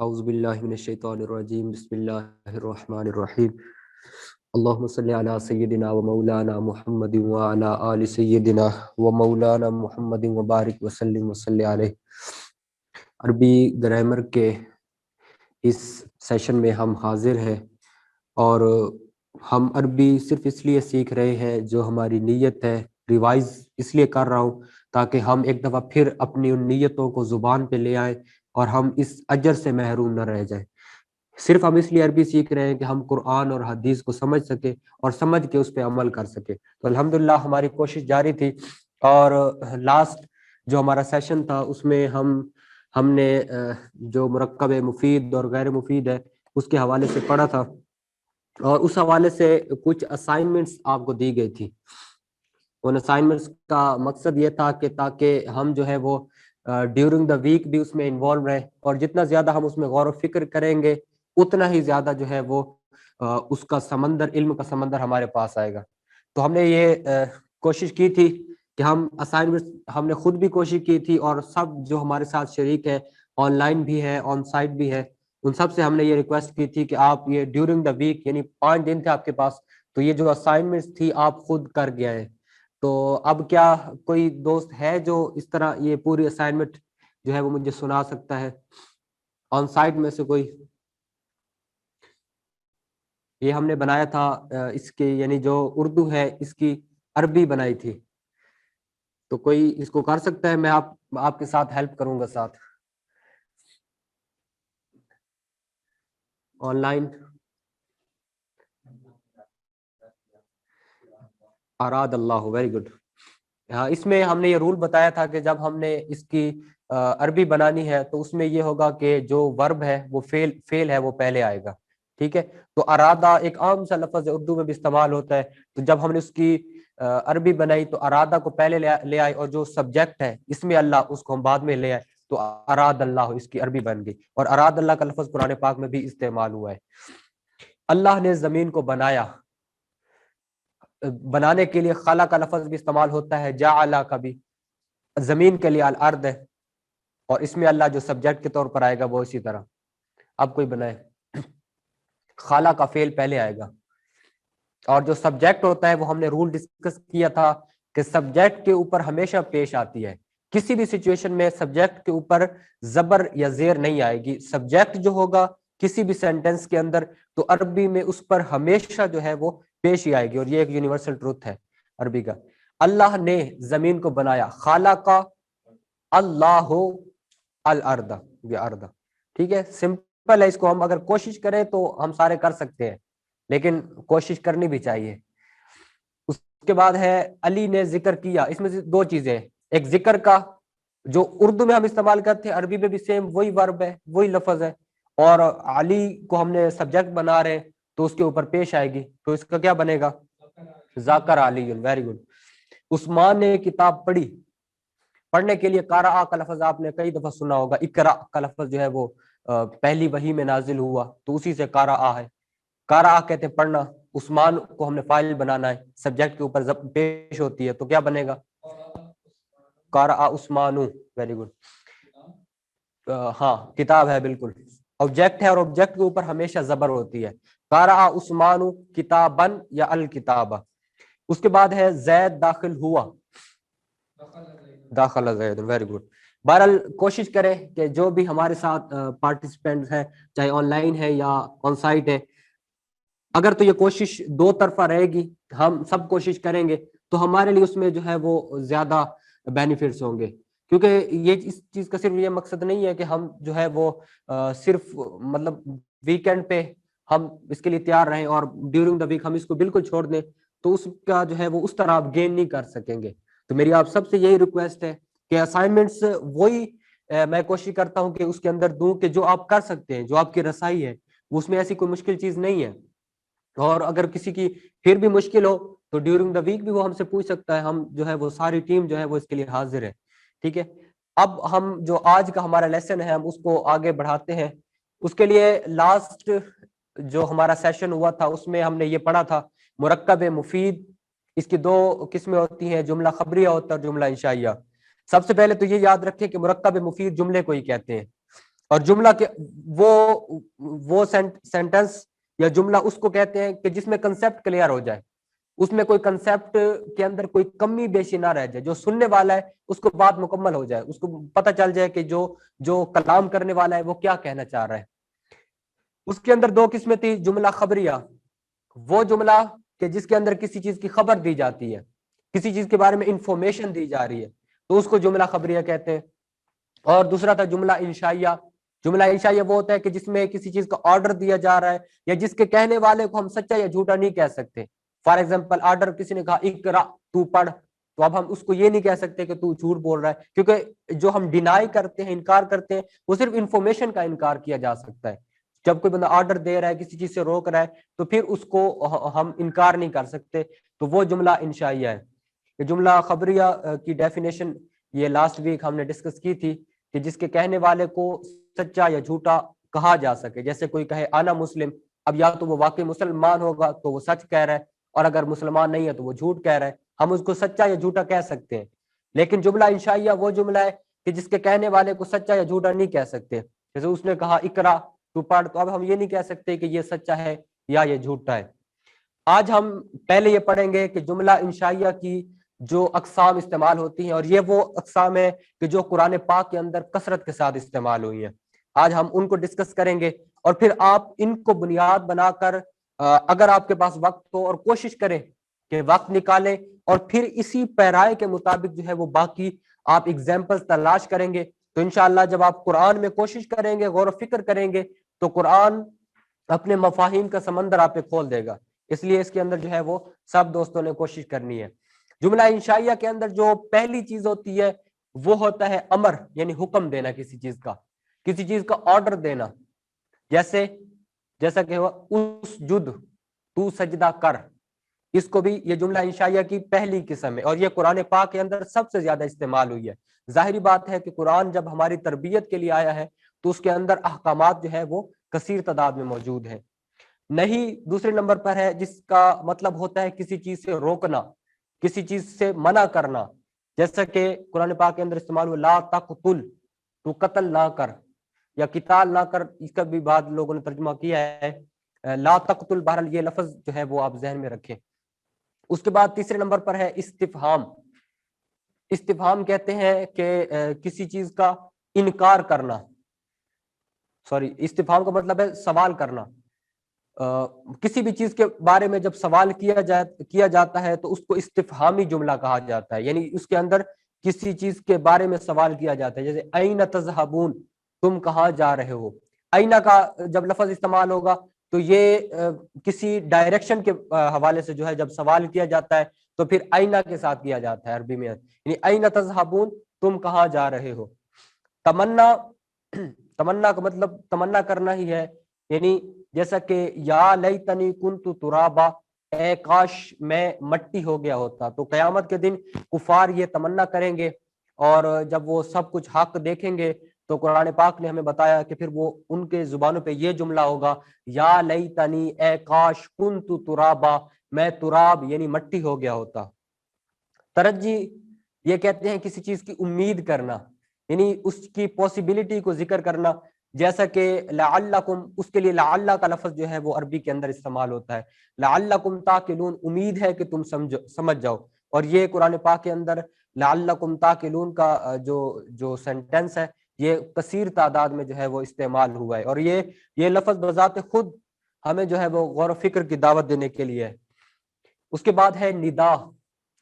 اعوذ باللہ من الشیطان الرجیم بسم اللہ الرحمن الرحیم اللہم صلی علی سیدنا و مولانا محمد و علی آل سیدنا و مولانا محمد و بارک وسلم وصلی علیہ۔ عربی گرامر کے اس سیشن میں ہم حاضر ہیں اور ہم عربی صرف اس لیے سیکھ رہے ہیں، جو ہماری نیت ہے ریوائز اس لیے کر رہا ہوں تاکہ ہم ایک دفعہ پھر اپنی ان نیتوں کو زبان پہ لے آئیں اور ہم اس اجر سے محروم نہ رہ جائیں۔ صرف ہم اس لیے عربی سیکھ رہے ہیں کہ ہم قرآن اور حدیث کو سمجھ سکیں اور سمجھ کے اس پہ عمل کر سکیں۔ تو الحمدللہ ہماری کوشش جاری تھی اور لاسٹ جو ہمارا سیشن تھا اس میں ہم نے جو مرکب مفید اور غیر مفید ہے اس کے حوالے سے پڑھا تھا، اور اس حوالے سے کچھ اسائنمنٹس آپ کو دی گئی تھی۔ ان اسائنمنٹس کا مقصد یہ تھا کہ تاکہ ہم جو ہے وہ ڈیورنگ دا ویک بھی اس میں انوالو رہیں، اور جتنا زیادہ ہم اس میں غور و فکر کریں گے اتنا ہی زیادہ جو ہے وہ اس کا سمندر، علم کا سمندر ہمارے پاس آئے گا۔ تو ہم نے یہ کوشش کی تھی کہ ہم اسائنمنٹ ہم نے خود بھی کوشش کی تھی، اور سب جو ہمارے ساتھ شریک ہے، آن لائن بھی ہے، آن سائٹ بھی ہے، ان سب سے ہم نے یہ ریکویسٹ کی تھی کہ آپ یہ ڈیورنگ دا ویک، یعنی 5 دن تھے آپ کے پاس، تو یہ جو اسائنمنٹس تھی آپ خود کر گئے ہیں۔ تو اب کیا کوئی دوست ہے جو اس طرح یہ پوری اسائنمنٹ جو ہے وہ مجھے سنا سکتا ہے آن سائٹ میں سے کوئی؟ یہ ہم نے بنایا تھا اس کے، یعنی جو اردو ہے اس کی عربی بنائی تھی، تو کوئی اس کو کر سکتا ہے؟ میں آپ کے ساتھ ہیلپ کروں گا ساتھ آن لائن۔ اراد اللہ، ویری گڈ۔ اس میں ہم نے یہ رول بتایا تھا کہ جب ہم نے اس کی عربی بنانی ہے تو اس میں یہ ہوگا کہ جو ورب ہے وہ فیل ہے وہ پہلے آئے گا، ٹھیک ہے؟ تو ارادہ ایک عام سا لفظ ہے، اردو میں بھی استعمال ہوتا ہے، تو جب ہم نے اس کی عربی بنائی تو ارادہ کو پہلے لے آئے، اور جو سبجیکٹ ہے اس میں اللہ، اس کو ہم بعد میں لے آئے، تو اراد اللہ اس کی عربی بن گئی۔ اور اراد اللہ کا لفظ قرآن پاک میں بھی استعمال ہوا ہے۔ اللہ نے زمین کو بنایا، بنانے کے لیے خلا کا لفظ بھی استعمال ہوتا ہے، جعل کا بھی، زمین کے لیے الارض ہے، اور اس میں اللہ جو سبجیکٹ کے طور پر آئے گا وہ اسی طرح۔ اب کوئی بنائے، خلا کا فعل پہلے آئے گا، اور جو سبجیکٹ ہوتا ہے وہ ہم نے رول ڈسکس کیا تھا کہ سبجیکٹ کے اوپر ہمیشہ پیش آتی ہے، کسی بھی سچویشن میں سبجیکٹ کے اوپر زبر یا زیر نہیں آئے گی۔ سبجیکٹ جو ہوگا کسی بھی سینٹنس کے اندر تو عربی میں اس پر ہمیشہ جو ہے وہ پیش ہی آئے گی، اور یہ ایک یونیورسل ٹروتھ ہے عربی کا۔ اللہ نے زمین کو بنایا، خالق اللہ الارض بارض، ٹھیک ہے؟ سمپل ہے، اس کو ہم اگر کوشش کریں تو ہم سارے کر سکتے ہیں، لیکن کوشش کرنی بھی چاہیے۔ اس کے بعد ہے علی نے ذکر کیا، اس میں سے 2 چیزیں، ایک ذکر کا جو اردو میں ہم استعمال کرتے ہیں، عربی میں بھی سیم وہی ورب ہے، وہی لفظ ہے، اور علی کو ہم نے سبجیکٹ بنا رہے تو اس کے اوپر پیش آئے گی، تو اس کا کیا بنے گا؟ ذاکر علی، ویری گڈ۔ عثمان نے کتاب پڑھی، پڑھنے کے لیے قارئ کا لفظ آپ نے کئی دفعہ سنا ہوگا، اقرا کا لفظ جو ہے وہ پہلی وحی میں نازل ہوا تو اسی سے قارئ ہے، قارئ کہتے ہیں پڑھنا۔ عثمان کو ہم نے فاعل بنانا ہے، سبجیکٹ کے اوپر پیش ہوتی ہے تو کیا بنے گا؟ قارئ عثمان، ویری گڈ۔ ہاں کتاب ہے، بالکل آبجیکٹ ہے، اور آبجیکٹ کے اوپر ہمیشہ زبر ہوتی ہے۔ قارئ عثمان کتابن یا الکتابہ۔ اس کے بعد ہے زید داخل ہوا، داخل زید، ویری گڈ۔ بہرحال کوشش کریں کہ جو بھی ہمارے ساتھ پارٹیسپینٹس ہیں، چاہے آن لائن ہے یا آن سائٹ ہے، اگر تو یہ کوشش 2 طرفہ رہے گی، ہم سب کوشش کریں گے تو ہمارے لیے اس میں جو ہے وہ زیادہ بینیفٹس ہوں گے، کیونکہ یہ اس چیز کا صرف یہ مقصد نہیں ہے کہ ہم جو ہے وہ صرف مطلب ویکینڈ پہ ہم اس کے لیے تیار رہیں اور ڈیورنگ دا ویک ہم اس کو بالکل چھوڑ دیں، تو اس کا جو ہے وہ اس طرح آپ گین نہیں کر سکیں گے۔ تو میری آپ سب سے یہی ریکویسٹ ہے کہ اسائنمنٹس وہی میں کوشش کرتا ہوں کہ اس کے اندر دوں کہ جو آپ کر سکتے ہیں، جو آپ کی رسائی ہے، اس میں ایسی کوئی مشکل چیز نہیں ہے، اور اگر کسی کی پھر بھی مشکل ہو تو ڈیورنگ دا ویک بھی وہ ہم سے پوچھ سکتا ہے، ہم جو ہے وہ ساری ٹیم جو ہے وہ اس کے لیے حاضر ہے، ٹھیک ہے؟ اب ہم جو آج کا ہمارا لیسن ہے ہم اس کو آگے بڑھاتے ہیں۔ اس کے لیے لاسٹ جو ہمارا سیشن ہوا تھا اس میں ہم نے یہ پڑھا تھا مرکب مفید، اس کی 2 قسمیں ہوتی ہیں، جملہ خبریہ ہوتا ہے اور جملہ انشائیہ۔ سب سے پہلے تو یہ یاد رکھیں کہ مرکب مفید جملے کو ہی کہتے ہیں، اور جملہ کے وہ سینٹنس یا جملہ اس کو کہتے ہیں کہ جس میں کنسیپٹ کلیئر ہو جائے، اس میں کوئی کنسیپٹ کے اندر کوئی کمی بیشی نہ رہ جائے، جو سننے والا ہے اس کو بات مکمل ہو جائے، اس کو پتہ چل جائے کہ جو کلام کرنے والا ہے وہ کیا کہنا چاہ رہا ہے۔ اس کے اندر دو قسمیں تھی، جملہ خبریہ، وہ جملہ کہ جس کے اندر کسی چیز کی خبر دی جاتی ہے، کسی چیز کے بارے میں انفارمیشن دی جا رہی ہے، تو اس کو جملہ خبریہ کہتے ہیں۔ اور دوسرا تھا جملہ انشائیہ۔ جملہ انشائیہ وہ ہوتا ہے کہ جس میں کسی چیز کا آرڈر دیا جا رہا ہے، یا جس کے کہنے والے کو ہم سچا یا جھوٹا نہیں کہہ سکتے۔ فار ایگزامپل، آرڈر کسی نے کہا اقرا، تو پڑھ، تو اب ہم اس کو یہ نہیں کہہ سکتے کہ تو جھوٹ بول رہا ہے، کیونکہ جو ہم ڈینائی کرتے ہیں، انکار کرتے ہیں، وہ صرف انفارمیشن کا انکار کیا جا سکتا ہے۔ جب کوئی بندہ آرڈر دے رہا ہے، کسی چیز سے روک رہا ہے، تو پھر اس کو ہم انکار نہیں کر سکتے، تو وہ جملہ انشائیہ ہے۔ یہ جملہ خبریہ کی ڈیفینیشن یہ لاسٹ ویک ہم نے ڈسکس کی تھی، کہ جس کے کہنے والے کو سچا یا جھوٹا کہا جا سکے۔ جیسے کوئی کہے انا مسلم، اب یا تو وہ واقعی مسلمان ہوگا تو وہ سچ کہہ رہا ہے، اور اگر مسلمان نہیں ہے تو وہ جھوٹ کہہ رہا ہے، ہم اس کو سچا یا جھوٹا کہہ سکتے ہیں۔ لیکن جملہ انشائیہ وہ جملہ ہے کہ جس کے کہنے والے کو سچا یا جھوٹا نہیں کہہ سکتے۔ جیسے اس نے کہا اقرا، تو پڑھ، تو اب ہم یہ نہیں کہہ سکتے کہ یہ سچا ہے یا یہ جھوٹا ہے۔ آج ہم پہلے یہ پڑھیں گے کہ جملہ انشائیہ کی جو اقسام استعمال ہوتی ہیں، اور یہ وہ اقسام ہیں کہ جو قرآن پاک کے اندر کثرت کے ساتھ استعمال ہوئی ہیں۔ آج ہم ان کو ڈسکس کریں گے، اور پھر آپ ان کو بنیاد بنا کر اگر آپ کے پاس وقت ہو، اور کوشش کریں کہ وقت نکالیں، اور پھر اسی پیرائے کے مطابق جو ہے وہ باقی آپ ایگزامپل تلاش کریں گے، تو انشاءاللہ جب آپ قرآن میں کوشش کریں گے، غور و فکر کریں گے، تو قرآن اپنے مفاہیم کا سمندر آپ پہ کھول دے گا۔ اس لیے اس کے اندر جو ہے وہ سب دوستوں نے کوشش کرنی ہے۔ جملہ انشائیہ کے اندر جو پہلی چیز ہوتی ہے وہ ہوتا ہے امر، یعنی حکم دینا کسی چیز کا، کسی چیز کا آرڈر دینا۔ جیسا کہ اس جد، تو سجدہ کر، اس کو بھی یہ جملہ انشائیہ کی پہلی قسم ہے، اور یہ قرآن پاک کے اندر سب سے زیادہ استعمال ہوئی ہے۔ ظاہری بات ہے کہ قرآن جب ہماری تربیت کے لیے آیا ہے تو اس کے اندر احکامات جو ہے وہ کثیر تعداد میں موجود ہیں۔ نہیں دوسرے نمبر پر ہے، جس کا مطلب ہوتا ہے کسی چیز سے روکنا، کسی چیز سے منع کرنا، جیسا کہ قرآن پاک کے اندر استعمال ہوا لا تقتل، تو قتل نہ کر، یا قتال نہ کر، اس کا بھی بعض لوگوں نے ترجمہ کیا ہے لا تقتل، بہرحال یہ لفظ جو ہے وہ آپ ذہن میں رکھیں۔ اس کے بعد تیسرے نمبر پر ہے استفہام۔ استفہام کہتے ہیں کہ کسی چیز کا انکار کرنا، استفہام کا مطلب ہے سوال کرنا۔ کسی بھی چیز کے بارے میں جب سوال کیا جاتا ہے تو اس کو استفہامی جملہ کہا جاتا ہے، یعنی اس کے اندر کسی چیز کے بارے میں سوال کیا جاتا ہے۔ جیسے این تذہبون، تم کہاں جا رہے ہو۔ اینا کا جب لفظ استعمال ہوگا تو یہ کسی ڈائریکشن کے حوالے سے جو ہے جب سوال کیا جاتا ہے تو پھر اینا کے ساتھ کیا جاتا ہے عربی میں، یعنی این تذہبون، تم کہاں جا رہے ہو۔ تمنا کا مطلب تمنا کرنا ہی ہے، یعنی جیسا کہ یا لیتنی کنت ترابا، اے کاش میں مٹی ہو گیا ہوتا۔ تو قیامت کے دن کفار یہ تمنا کریں گے، اور جب وہ سب کچھ حق دیکھیں گے تو قرآن پاک نے ہمیں بتایا کہ پھر وہ ان کے زبانوں پہ یہ جملہ ہوگا یا لیتنی، اے کاش، کنت ترابا، میں تراب یعنی مٹی ہو گیا ہوتا۔ ترجی یہ کہتے ہیں کسی چیز کی امید کرنا، یعنی اس کی پاسبلٹی کو ذکر کرنا، جیسا کہ لعلکم، اس کے لیے لعل کا لفظ جو ہے وہ عربی کے اندر استعمال ہوتا ہے، لعلکم تاقلون، امید ہے کہ تم سمجھ جاؤ۔ اور یہ قرآن پاک کے اندر لعلکم تاقلون کا جو سینٹنس ہے یہ کثیر تعداد میں جو ہے وہ استعمال ہوا ہے، اور یہ لفظ بذات خود ہمیں جو ہے وہ غور و فکر کی دعوت دینے کے لیے ہے۔ اس کے بعد ہے ندا۔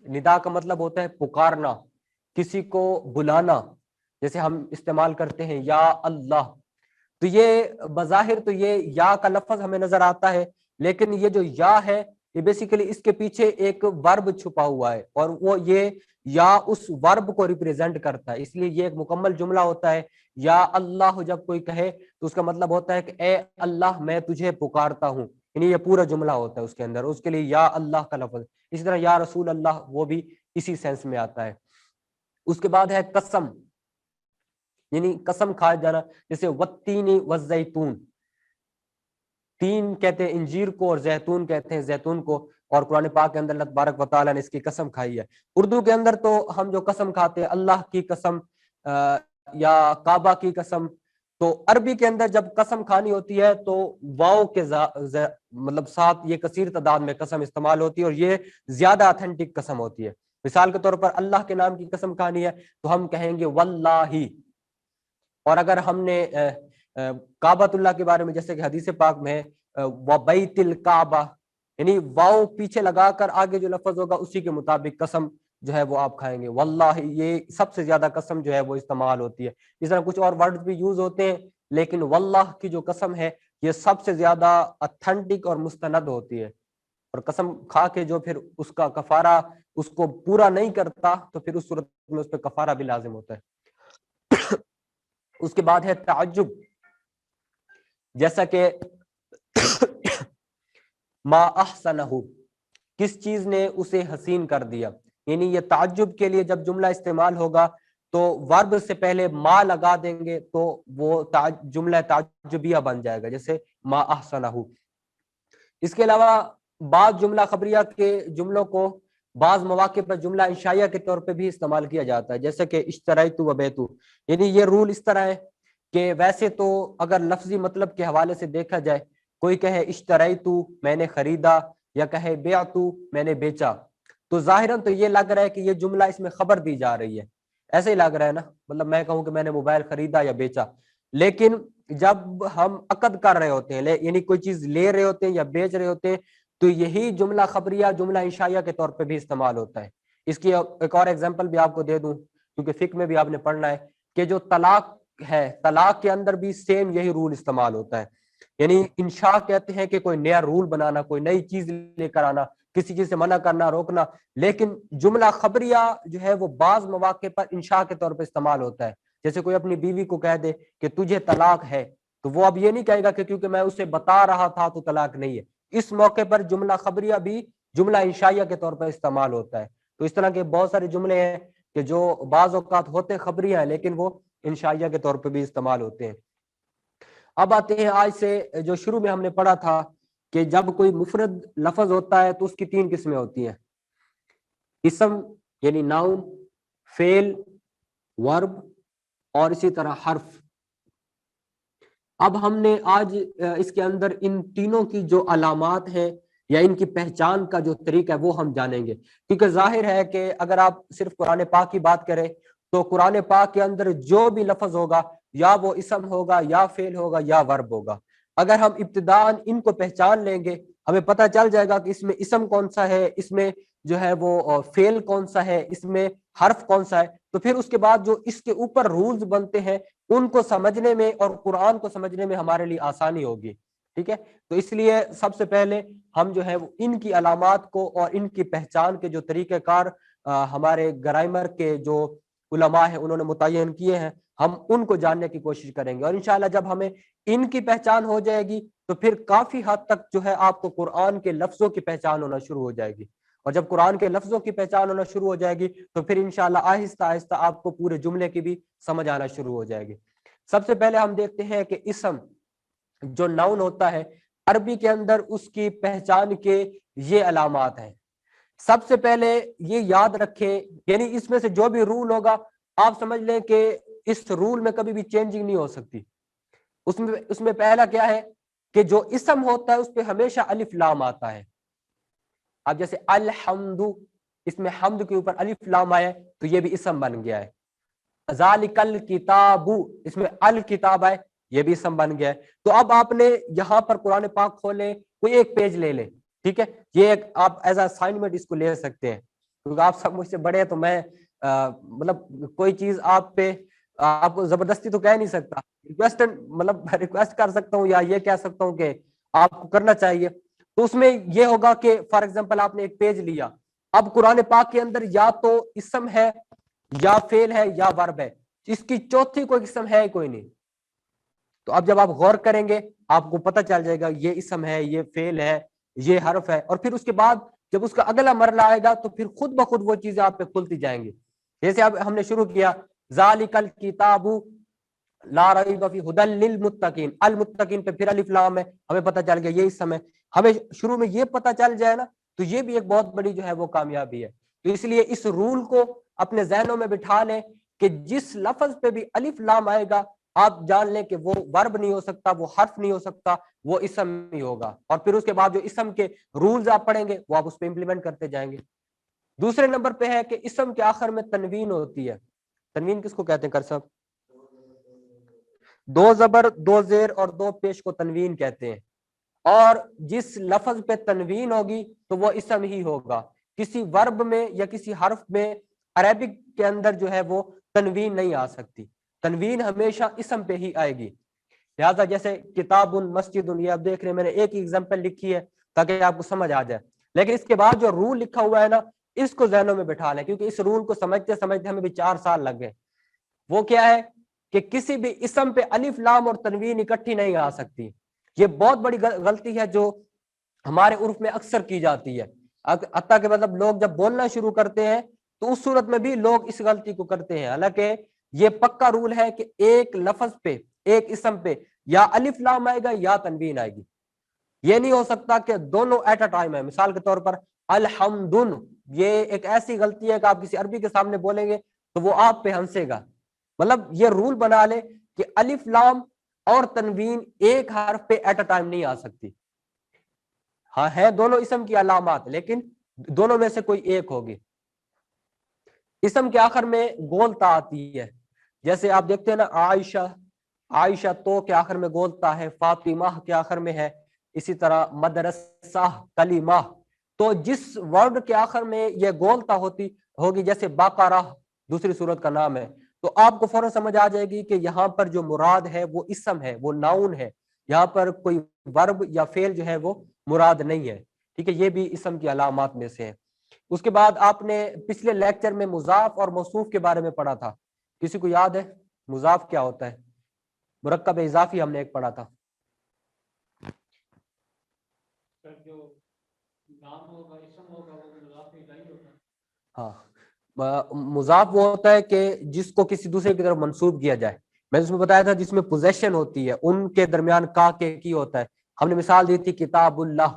ندا کا مطلب ہوتا ہے پکارنا، کسی کو بلانا، جیسے ہم استعمال کرتے ہیں یا اللہ، تو یہ بظاہر تو یہ یا کا لفظ ہمیں نظر آتا ہے، لیکن یہ جو یا ہے یہ بیسیکلی اس کے پیچھے ایک ورب چھپا ہوا ہے، اور وہ یہ یا اس ورب کو ریپریزنٹ کرتا ہے، اس لیے یہ ایک مکمل جملہ ہوتا ہے۔ یا اللہ جب کوئی کہے تو اس کا مطلب ہوتا ہے کہ اے اللہ میں تجھے پکارتا ہوں، یعنی یہ پورا جملہ ہوتا ہے اس کے اندر، اس کے لیے یا اللہ کا لفظ۔ اسی طرح یا رسول اللہ وہ بھی اسی سینس میں آتا ہے۔ اس کے بعد ہے قسم، یعنی قسم کھایا جانا، جیسے والتین والزیتون، تین کہتے ہیں انجیر کو، اور زیتون کہتے ہیں زیتون کو، اور قرآن پاک کے اندر اللہ تبارک و تعالیٰ نے اس کی قسم کھائی ہے۔ اردو کے اندر تو ہم جو قسم کھاتے ہیں اللہ کی قسم، یا کعبہ کی قسم، تو عربی کے اندر جب قسم کھانی ہوتی ہے تو واؤ کے مطلب ساتھ یہ کثیر تعداد میں قسم استعمال ہوتی ہے، اور یہ زیادہ اتھینٹک قسم ہوتی ہے. مثال کے طور پر اللہ کے نام کی قسم کھانی ہے تو ہم کہیں گے واللہ. اور اگر ہم نے کعبۃ اللہ کے بارے میں جیسے کہ حدیث پاک میں وبیت الکعبہ، یعنی واؤ پیچھے لگا کر آگے جو لفظ ہوگا اسی کے مطابق قسم جو ہے وہ آپ کھائیں گے. واللہ یہ سب سے زیادہ قسم جو ہے وہ استعمال ہوتی ہے. اس طرح کچھ اور ورڈ بھی یوز ہوتے ہیں، لیکن واللہ کی جو قسم ہے یہ سب سے زیادہ اتھینٹک اور مستند ہوتی ہے. اور قسم کھا کے جو پھر اس کا کفارہ اس کو پورا نہیں کرتا تو پھر اس صورت میں اس پہ کفارہ بھی لازم ہوتا ہے. اس کے بعد ہے تعجب، جیسا کہ ما احسنہ، کس چیز نے اسے حسین کر دیا. یعنی یہ تعجب کے لیے جب جملہ استعمال ہوگا تو ورب سے پہلے ما لگا دیں گے تو وہ جملہ تعجبیہ بن جائے گا، جیسے ما احسنہ. اس کے علاوہ بعض جملہ خبریہ کے جملوں کو بعض مواقع پر جملہ انشائیہ کے طور پہ بھی استعمال کیا جاتا ہے، جیسے کہ اشتریت و بیتو. یعنی یہ رول اس طرح ہے کہ ویسے تو اگر لفظی مطلب کے حوالے سے دیکھا جائے، کوئی کہے اشتریتو میں نے خریدا، یا کہے بیعتو میں نے بیچا، تو ظاہراً تو یہ لگ رہا ہے کہ یہ جملہ اس میں خبر دی جا رہی ہے، ایسے ہی لگ رہا ہے نا. مطلب میں کہوں کہ میں نے موبائل خریدا یا بیچا، لیکن جب ہم عقد کر رہے ہوتے ہیں، یعنی کوئی چیز لے رہے ہوتے ہیں یا بیچ رہے ہوتے ہیں، تو یہی جملہ خبریہ جملہ انشائیہ کے طور پہ بھی استعمال ہوتا ہے. اس کی ایک اور ایگزامپل بھی آپ کو دے دوں، کیونکہ فقہ میں بھی آپ نے پڑھنا ہے کہ جو طلاق ہے، طلاق کے اندر بھی سیم یہی رول استعمال ہوتا ہے. یعنی انشاء کہتے ہیں کہ کوئی نیا رول بنانا، کوئی نئی چیز لے کر آنا، کسی چیز سے منع کرنا، روکنا. لیکن جملہ خبریہ جو ہے وہ بعض مواقع پر انشاء کے طور پہ استعمال ہوتا ہے. جیسے کوئی اپنی بیوی کو کہہ دے کہ تجھے طلاق ہے، تو وہ اب یہ نہیں کہے گا کہ کیونکہ میں اسے بتا رہا تھا تو طلاق نہیں ہے. اس موقع پر جملہ خبریہ بھی جملہ انشائیہ کے طور پر استعمال ہوتا ہے. تو اس طرح کے بہت سارے جملے ہیں کہ جو بعض اوقات ہوتے خبریہ ہیں لیکن وہ انشائیہ کے طور پہ بھی استعمال ہوتے ہیں. اب آتے ہیں آج سے جو شروع میں ہم نے پڑھا تھا کہ جب کوئی مفرد لفظ ہوتا ہے تو اس کی 3 قسمیں ہوتی ہیں: اسم یعنی ناؤن، فعل، ورب، اور اسی طرح حرف. اب ہم نے آج اس کے اندر ان تینوں کی جو علامات ہیں یا ان کی پہچان کا جو طریقہ ہے وہ ہم جانیں گے. کیونکہ ظاہر ہے کہ اگر آپ صرف قرآن پاک کی بات کریں تو قرآن پاک کے اندر جو بھی لفظ ہوگا یا وہ اسم ہوگا یا فعل ہوگا یا ورب ہوگا. اگر ہم ابتداءً ان کو پہچان لیں گے، ہمیں پتہ چل جائے گا کہ اس میں اسم کون سا ہے، اس میں جو ہے وہ فعل کون سا ہے، اس میں حرف کون سا ہے. تو پھر اس کے بعد جو اس کے اوپر رولز بنتے ہیں ان کو سمجھنے میں اور قرآن کو سمجھنے میں ہمارے لیے آسانی ہوگی. ٹھیک ہے، تو اس لیے سب سے پہلے ہم جو ہے ان کی علامات کو اور ان کی پہچان کے جو طریقہ کار ہمارے گرامر کے جو علماء ہیں انہوں نے متعین کیے ہیں، ہم ان کو جاننے کی کوشش کریں گے. اور انشاءاللہ جب ہمیں ان کی پہچان ہو جائے گی تو پھر کافی حد تک جو ہے آپ کو قرآن کے لفظوں کی پہچان ہونا شروع ہو جائے گی. اور جب قرآن کے لفظوں کی پہچان ہونا شروع ہو جائے گی تو پھر انشاءاللہ آہستہ آہستہ آپ کو پورے جملے کی بھی سمجھ آنا شروع ہو جائے گی. سب سے پہلے ہم دیکھتے ہیں کہ اسم جو ناؤن ہوتا ہے عربی کے اندر اس کی پہچان کے یہ علامات ہیں. سب سے پہلے یہ یاد رکھیں، یعنی اس میں سے جو بھی رول ہوگا آپ سمجھ لیں کہ اس رول میں کبھی بھی چینجنگ نہیں ہو سکتی. اس میں پہلا کیا ہے کہ جو اسم ہوتا ہے اس پہ ہمیشہ الف لام آتا ہے. اب جیسے الحمد، اس میں حمد کے اوپر الف لام آیا تو یہ بھی اسم بن گیا ہے. ذالک الکتاب، اس میں الکتاب ہے، یہ بھی اسم بن گیا ہے. تو اب آپ نے یہاں پر قرآن پاک کھولے، کوئی ایک پیج لے لیں، ٹھیک ہے، یہ ایک آپ ایز اسائنمنٹ اس کو لے سکتے ہیں کیونکہ آپ سب مجھ سے بڑے ہیں تو میں مطلب کوئی چیز آپ پہ آپ کو زبردستی تو کہہ نہیں سکتا، ریکویسٹ کر سکتا ہوں یا یہ کہہ سکتا ہوں کہ آپ کو کرنا چاہیے. تو اس میں یہ ہوگا کہ فار ایگزامپل آپ نے ایک پیج لیا، اب قرآن پاک کے اندر یا تو اسم ہے یا فعل ہے یا ورب ہے، اس کی چوتھی کوئی قسم ہے کوئی نہیں. تو اب جب آپ غور کریں گے آپ کو پتہ چل جائے گا یہ اسم ہے، یہ فعل ہے، یہ حرف ہے. اور پھر اس کے بعد جب اس کا اگلا مرحلہ آئے گا تو پھر خود بخود وہ چیزیں آپ پہ کھلتی جائیں گی. جیسے اب ہم نے شروع کیا ذالک الکتاب لا ریب فیہ ھدی للمتقین، المتقین پہ پھر الف لام ہے، ہمیں پتہ چل گیا یہ اسم ہے. ہمیں شروع میں یہ پتہ چل جائے نا تو یہ بھی ایک بہت بڑی جو ہے وہ کامیابی ہے. تو اس لیے اس رول کو اپنے ذہنوں میں بٹھا لیں کہ جس لفظ پہ بھی الف لام آئے گا آپ جان لیں کہ وہ ورب نہیں ہو سکتا، وہ حرف نہیں ہو سکتا، وہ اسم ہی ہوگا. اور پھر اس کے بعد جو اسم کے رولز آپ پڑھیں گے وہ آپ اس پہ امپلیمنٹ کرتے جائیں گے. دوسرے نمبر پہ ہے کہ اسم کے آخر میں تنوین ہوتی ہے. تنوین کس کو کہتے ہیں کر صاحب؟ دو زبر، دو زیر اور دو پیش کو تنوین کہتے ہیں. اور جس لفظ پہ تنوین ہوگی تو وہ اسم ہی ہوگا. کسی ورب میں یا کسی حرف میں عربک کے اندر جو ہے وہ تنوین نہیں آ سکتی. تنوین ہمیشہ اسم پہ ہی آئے گی. لہٰذا جیسے کتاب مسجد، یہ آپ دیکھ رہے ہیں میں نے ایک ایگزامپل لکھی ہے تاکہ آپ کو سمجھ آ جائے. لیکن اس کے بعد جو رول لکھا ہوا ہے نا، اس کو ذہنوں میں بٹھا لیں، کیونکہ اس رول کو سمجھتے سمجھتے ہمیں بھی 4 سال لگ گئے. وہ کیا ہے کہ کسی بھی اسم پہ الف لام اور تنوین اکٹھی نہیں آ سکتی. یہ بہت بڑی غلطی ہے جو ہمارے عرف میں اکثر کی جاتی ہے. حتیٰ کہ مطلب لوگ جب بولنا شروع کرتے ہیں تو اس صورت میں بھی لوگ اس غلطی کو کرتے ہیں. حالانکہ یہ پکا رول ہے کہ ایک لفظ پہ، ایک اسم پہ یا الف لام آئے گا یا تنوین آئے گی. یہ نہیں ہو سکتا کہ دونوں ایٹ اے ٹائم ہے. مثال کے طور پر الحمدن، یہ ایک ایسی غلطی ہے کہ آپ کسی عربی کے سامنے بولیں گے تو وہ آپ پہ ہنسے گا. مطلب یہ رول بنا لے کہ الف لام اور تنوین ایک حرف پہ ایٹ اے ٹائم نہیں آ سکتی. ہاں ہے دونوں اسم کی علامات، لیکن دونوں میں سے کوئی ایک ہوگی. اسم کے آخر میں گولتا آتی ہے. جیسے آپ دیکھتے ہیں نا عائشہ، عائشہ تو کے آخر میں گولتا ہے، فاطمہ کے آخر میں ہے. اسی طرح مدرسہ، کلمہ. تو جس ورڈ کے آخر میں یہ گولتا ہوگی، جیسے بقرہ دوسری سورت کا نام ہے، تو آپ کو فوراً سمجھ آ جائے گی کہ یہاں پر جو مراد ہے وہ اسم ہے، وہ ناؤن ہے. یہاں پر کوئی ورب یا فعل جو ہے وہ مراد نہیں ہے. ٹھیک ہے، یہ بھی اسم کی علامات میں سے ہے. اس کے بعد آپ نے پچھلے لیکچر میں مضاف اور موصوف کے بارے میں پڑھا تھا. کسی کو یاد ہے مضاف کیا ہوتا ہے؟ مرکب اضافی ہم نے ایک پڑھا تھا. ہاں، مضاف وہ ہوتا ہے کہ جس کو کسی دوسرے کی طرف منسوب کیا جائے. میں نے اس میں بتایا تھا جس میں پوزیشن ہوتی ہے ان کے درمیان کا کے کی ہوتا ہے. ہم نے مثال دی تھی کتاب اللہ،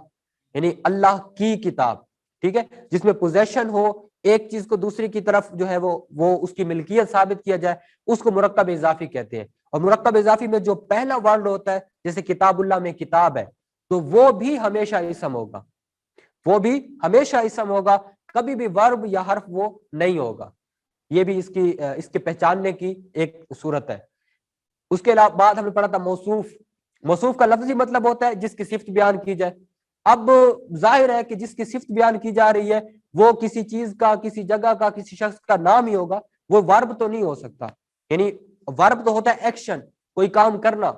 یعنی اللہ کی کتاب. ٹھیک ہے، جس میں پوزیشن ہو، ایک چیز کو دوسری کی طرف جو ہے وہ اس کی ملکیت ثابت کیا جائے، اس کو مرکب اضافی کہتے ہیں. اور مرکب اضافی میں جو پہلا ورڈ ہوتا ہے، جیسے کتاب اللہ میں کتاب ہے، تو وہ بھی ہمیشہ اسم ہوگا. وہ بھی ہمیشہ اسم ہوگا، کبھی بھی ورب یا حرف وہ نہیں ہوگا. یہ بھی اس کے پہچاننے کی ایک صورت ہے. اس کے بعد ہم نے پڑھا تھا موصوف. موصوف کا لفظی مطلب ہوتا ہے جس کی صفت بیان کی جائے. اب ظاہر ہے کہ جس کی صفت بیان کی جا رہی ہے وہ کسی چیز کا، کسی جگہ کا، کسی شخص کا نام ہی ہوگا. وہ ورب تو نہیں ہو سکتا. یعنی ورب تو ہوتا ہے ایکشن، کوئی کام کرنا.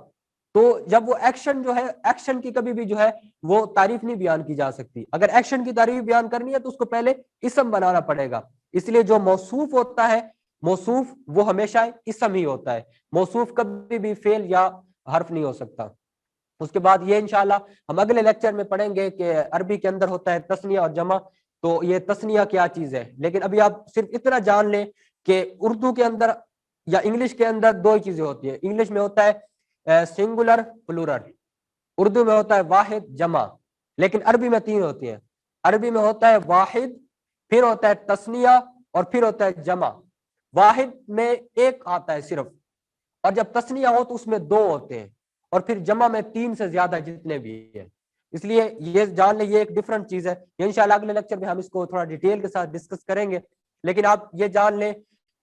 تو جب وہ ایکشن جو ہے، ایکشن کی کبھی بھی جو ہے وہ تعریف نہیں بیان کی جا سکتی. اگر ایکشن کی تعریف بیان کرنی ہے تو اس کو پہلے اسم بنانا پڑے گا. اس لیے جو موصوف ہوتا ہے، موصوف وہ ہمیشہ اسم ہی ہوتا ہے. موصوف کبھی بھی فعل یا حرف نہیں ہو سکتا. اس کے بعد یہ انشاءاللہ ہم اگلے لیکچر میں پڑھیں گے کہ عربی کے اندر ہوتا ہے تثنیہ اور جمع. تو یہ تثنیہ کیا چیز ہے. لیکن ابھی آپ صرف اتنا جان لیں کہ اردو کے اندر یا انگلش کے اندر دو ہی چیزیں ہوتی ہیں. انگلش میں ہوتا ہے سنگولر پلورل، اردو میں ہوتا ہے واحد جمع. لیکن عربی میں 3 ہوتی ہیں. عربی میں ہوتا ہے واحد، پھر ہوتا ہے تثنیہ اور پھر ہوتا ہے جمع. واحد میں ایک آتا ہے صرف، اور جب تثنیہ ہو تو اس میں 2 ہوتے ہیں، اور پھر جمع میں 3 سے زیادہ جتنے بھی ہیں. اس لیے یہ جان لیں یہ ایک ڈیفرنٹ چیز ہے. یہ انشاءاللہ اگلے لیکچر میں ہم اس کو تھوڑا ڈیٹیل کے ساتھ ڈسکس کریں گے. لیکن آپ یہ جان لیں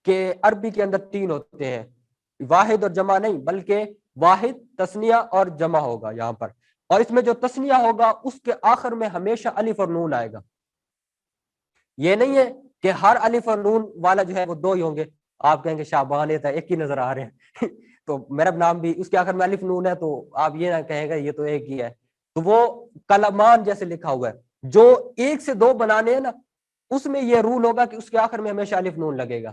کہ عربی کے اندر 3 ہوتے ہیں، واحد اور جمع نہیں، بلکہ واحد، تثنیہ اور جمع ہوگا یہاں پر. اور اس میں جو تثنیہ ہوگا اس کے آخر میں ہمیشہ الف اور نون آئے گا. یہ نہیں ہے کہ ہر الف اور نون والا جو ہے وہ 2 ہی ہوں گے. آپ کہیں گے شعبان یہ تھا ایک ہی نظر آ رہے ہیں تو میرا نام بھی اس کے آخر میں الف نون ہے، تو آپ یہ نہ کہیں گے یہ تو ایک ہی ہے. تو وہ کلمان جیسے لکھا ہوا ہے، جو 1 سے 2 بنانے ہیں نا، اس میں یہ رول ہوگا کہ اس کے آخر میں ہمیشہ الف نون لگے گا.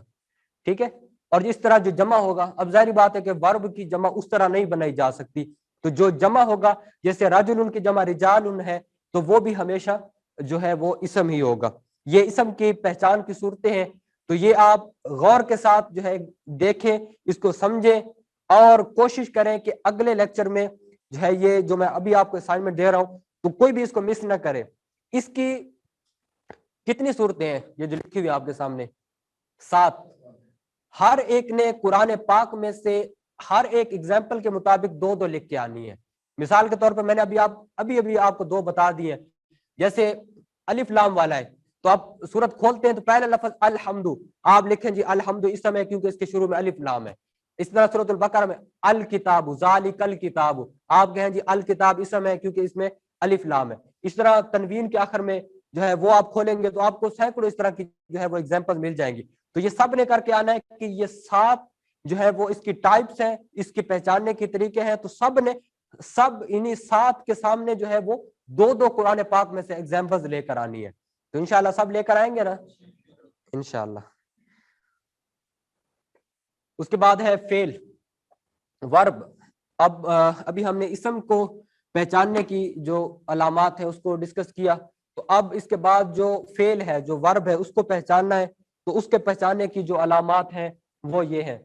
ٹھیک ہے. اور جس طرح جو جمع ہوگا، اب ظاہری بات ہے کہ ورب کی جمع اس طرح نہیں بنائی جا سکتی. تو جو جمع ہوگا، جیسے رجل کی جمع رجال ہے، تو وہ بھی ہمیشہ جو ہے وہ اسم ہی ہوگا. یہ اسم کی پہچان کی صورتیں ہیں. تو یہ آپ غور کے ساتھ جو ہے دیکھیں، اس کو سمجھیں، اور کوشش کریں کہ اگلے لیکچر میں جو ہے یہ جو میں ابھی آپ کو اسائنمنٹ دے رہا ہوں تو کوئی بھی اس کو مس نہ کرے. اس کی کتنی صورتیں ہیں یہ جو لکھی ہوئی آپ کے سامنے؟ 7. ہر ایک نے قرآن پاک میں سے ہر ایک ایگزامپل کے مطابق دو دو لکھ کے آنی ہے. مثال کے طور پر میں نے ابھی آپ کو دو بتا دیے. جیسے الف لام والا ہے تو آپ سورت کھولتے ہیں تو پہلا لفظ الحمد آپ لکھیں جی الحمد اس سمے کیونکہ اس کے شروع میں الف لام ہے. اس طرح سورۃ البقرہ میں الکتاب ذالک الکتاب آپ کہیں جی الکتاب اس سمے کیونکہ اس میں الف لام ہے. اس طرح تنوین کے آخر میں جو ہے وہ آپ کھولیں گے تو آپ کو سینکڑوں اس طرح کی جو ہے وہ ایگزامپل مل جائیں گی. تو یہ سب نے کر کے آنا ہے کہ یہ 7 جو ہے وہ اس کی ٹائپس ہیں, اس کی پہچاننے کے طریقے ہیں. تو سب انہی 7 کے سامنے جو ہے وہ دو دو قرآن پاک میں سے ایگزامپلز لے کر آنی ہے. تو انشاءاللہ سب لے کر آئیں گے نا انشاءاللہ. اس کے بعد ہے فعل ورب. ابھی ہم نے اسم کو پہچاننے کی جو علامات ہیں اس کو ڈسکس کیا. تو اب اس کے بعد جو فعل ہے جو ورب ہے اس کو پہچاننا ہے. تو اس کے پہچاننے کی جو علامات ہیں وہ یہ ہے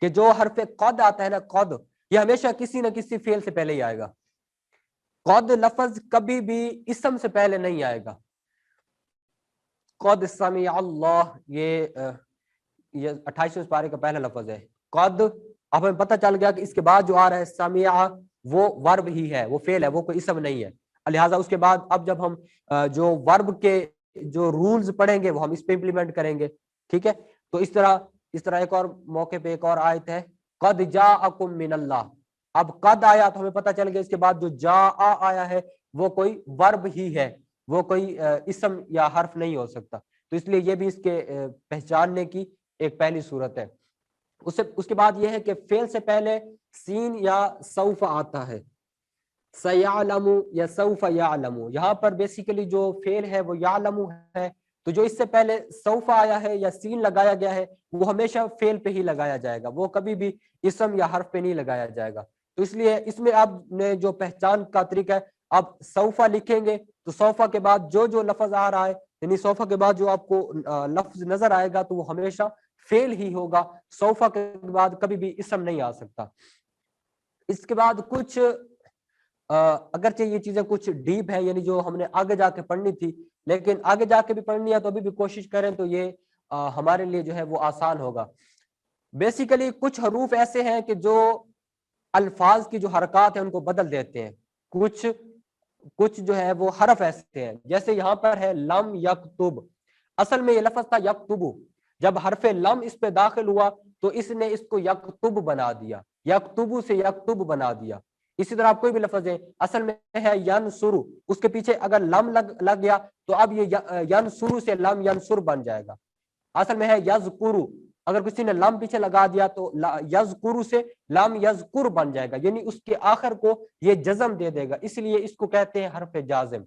کہ جو حرف قد آتا ہے نا, قد یہ ہمیشہ کسی نہ کسی فعل سے پہلے ہی آئے گا. قد لفظ کبھی بھی اسم سے پہلے نہیں آئے گا. قد سمع اللہ یہ 28ویں پارے کا پہلا لفظ ہے قد. اب ہمیں پتہ چل گیا کہ اس کے بعد جو آ رہا ہے سمع وہ ورب ہی ہے, وہ فعل ہے, وہ کوئی اسم نہیں ہے. لہٰذا اس کے بعد اب جب ہم جو ورب کے جو رولز پڑھیں گے وہ ہم اس پہ امپلیمنٹ کریں گے. ٹھیک ہے. تو اس طرح ایک اور موقع پہ ایک اور آیت ہے قد جاءکم من اللہ. اب قد آیا تو ہمیں پتہ چل گیا اس کے بعد جو جاء آیا ہے وہ کوئی ورب ہی ہے, وہ کوئی اسم یا حرف نہیں ہو سکتا. تو اس لیے یہ بھی اس کے پہچاننے کی ایک پہلی صورت ہے. اس کے بعد یہ ہے کہ فعل سے پہلے سین یا سوف آتا ہے. سیعلم یا سوف یعلم, یہاں پر بیسیکلی جو فعل ہے وہ یعلم ہے. تو جو اس سے پہلے سوف آیا ہے یا سین لگایا گیا ہے وہ ہمیشہ فعل پہ ہی لگایا جائے گا, وہ کبھی بھی اسم یا حرف پہ نہیں لگایا جائے گا. تو اس لیے اس میں آپ نے جو پہچان کا طریقہ ہے آپ سوفا لکھیں گے تو سوفا کے بعد جو لفظ آ رہا ہے یعنی سوفا کے بعد جو آپ کو لفظ نظر آئے گا تو وہ ہمیشہ فعل ہی ہوگا. سوفا کے بعد کبھی بھی اسم نہیں آ سکتا. اس کے بعد کچھ اگرچہ یہ چیزیں کچھ ڈیپ ہے یعنی جو ہم نے آگے جا کے پڑھنی تھی لیکن آگے جا کے بھی پڑھنی ہے تو ابھی بھی کوشش کریں تو یہ ہمارے لیے جو ہے وہ آسان ہوگا. بیسیکلی کچھ حروف ایسے ہیں کہ جو الفاظ کی جو حرکات ہیں ان کو بدل دیتے ہیں. کچھ جو ہے وہ حرف ایسے ہیں جیسے یہاں پر ہے لم یکتب. اصل میں یہ لفظ تھا یکتبو, جب حرف لم اس پہ داخل ہوا تو اس نے اس کو یکتب بنا دیا, یکتبو سے یکتب بنا دیا. اسی طرح آپ کوئی بھی لفظ ہے اصل میں ہے ینصرو, اس کے پیچھے اگر لم لگ گیا تو اب یہ ینصرو سے لم ینصر بن جائے گا. اصل میں ہے یذکرو, اگر کسی نے لم پیچھے لگا دیا تو یذکرو سے لم یذکر بن جائے گا, یعنی اس کے آخر کو یہ جزم دے دے گا. اس لیے اس کو کہتے ہیں حرف جازم,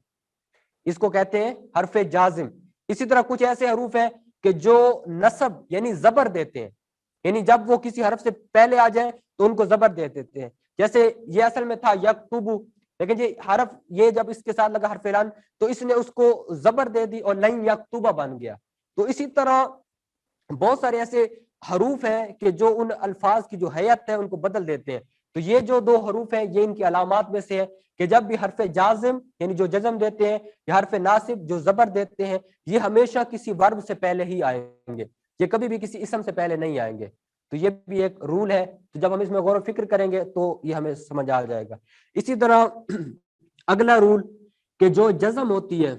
اس کو کہتے ہیں حرف جازم. اسی طرح کچھ ایسے حروف ہیں کہ جو نصب یعنی زبر دیتے ہیں, یعنی جب وہ کسی حرف سے پہلے آ جائیں تو ان کو زبر دے دیتے ہیں. جیسے یہ اصل میں تھا یکتبو لیکن یہ حرف یہ جب اس کے ساتھ لگا حرف لام تو اس نے اس کو زبر دے دی اور لن یکتبہ بن گیا. تو اسی طرح بہت سارے ایسے حروف ہیں کہ جو ان الفاظ کی جو حیت ہے ان کو بدل دیتے ہیں. تو یہ جو 2 حروف ہیں یہ ان کی علامات میں سے ہے کہ جب بھی حرف جازم یعنی جو جزم دیتے ہیں یا حرف ناصب جو زبر دیتے ہیں یہ ہمیشہ کسی ورب سے پہلے ہی آئیں گے, یہ کبھی بھی کسی اسم سے پہلے نہیں آئیں گے. تو یہ بھی ایک رول ہے, تو جب ہم اس میں غور و فکر کریں گے تو یہ ہمیں سمجھ آ جائے گا. اسی طرح اگلا رول کہ جو جزم ہوتی ہے